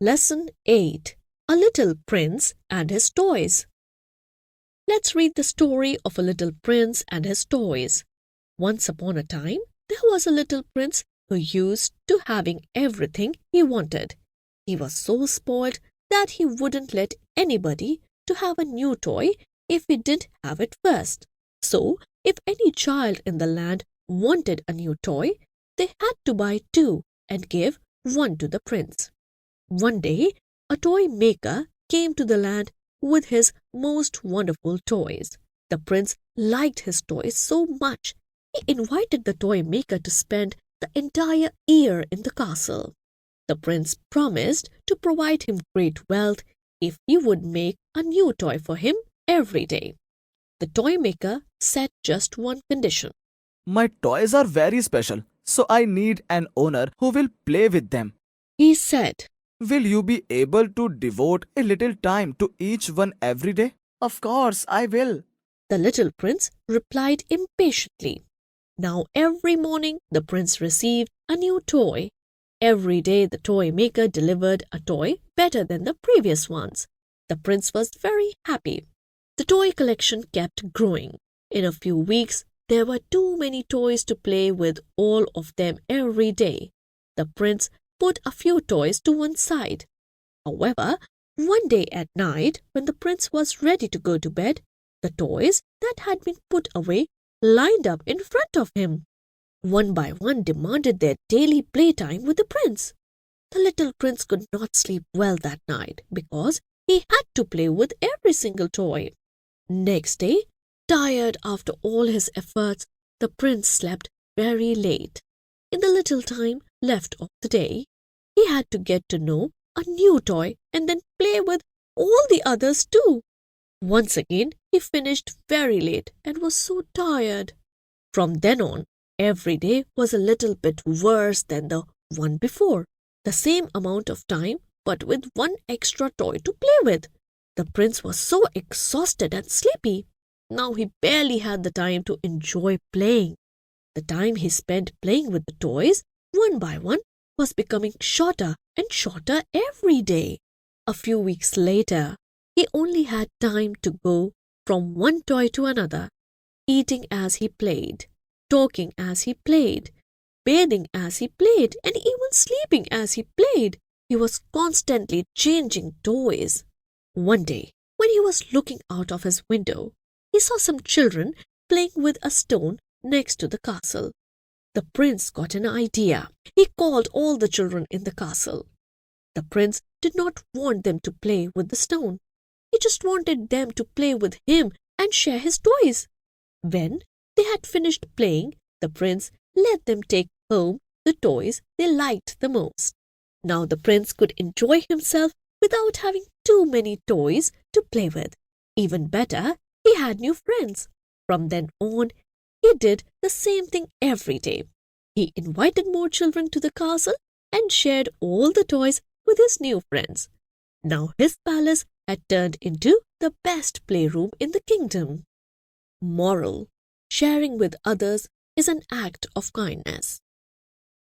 Lesson 8. A Little Prince and His Toys. Let's read the story of a little prince and his toys. Once upon a time, there was a little prince who used to having everything he wanted. He was so spoiled that he wouldn't let anybody to have a new toy if he didn't have it first. So, if any child in the land wanted a new toy, they had to buy two and give one to the prince. One day, a toy maker came to the land with his most wonderful toys. The prince liked his toys so much, he invited the toy maker to spend the entire year in the castle. The prince promised to provide him great wealth if he would make a new toy for him every day. The toy maker set just one condition. My toys are very special, so I need an owner who will play with them. He said, Will you be able to devote a little time to each one every day? Of course, I will. The little prince replied impatiently. Now every morning the prince received a new toy. Every day the toy maker delivered a toy better than the previous ones. The prince was very happy. The toy collection kept growing. In a few weeks, there were too many toys to play with all of them every day. The prince put a few toys to one side. However, one day at night, when the prince was ready to go to bed, the toys that had been put away lined up in front of him. One by one demanded their daily playtime with the prince. The little prince could not sleep well that night because he had to play with every single toy. Next day, tired after all his efforts, the prince slept very late. In the little time left of the day, he had to get to know a new toy and then play with all the others too. Once again, he finished very late and was so tired. From then on, every day was a little bit worse than the one before. The same amount of time, but with one extra toy to play with. The prince was so exhausted and sleepy. Now he barely had the time to enjoy playing. The time he spent playing with the toys, one by one, was becoming shorter and shorter every day. A few weeks later, he only had time to go from one toy to another, eating as he played, talking as he played, bathing as he played, and even sleeping as he played. He was constantly changing toys. One day, when he was looking out of his window, he saw some children playing with a stone next to the castle. The prince got an idea. He called all the children in the castle. The prince did not want them to play with the stone. He just wanted them to play with him and share his toys. When they had finished playing, the prince let them take home the toys they liked the most. Now the prince could enjoy himself without having too many toys to play with. Even better, he had new friends. From then on, he did the same thing every day. He invited more children to the castle and shared all the toys with his new friends. Now his palace had turned into the best playroom in the kingdom. Moral: sharing with others is an act of kindness.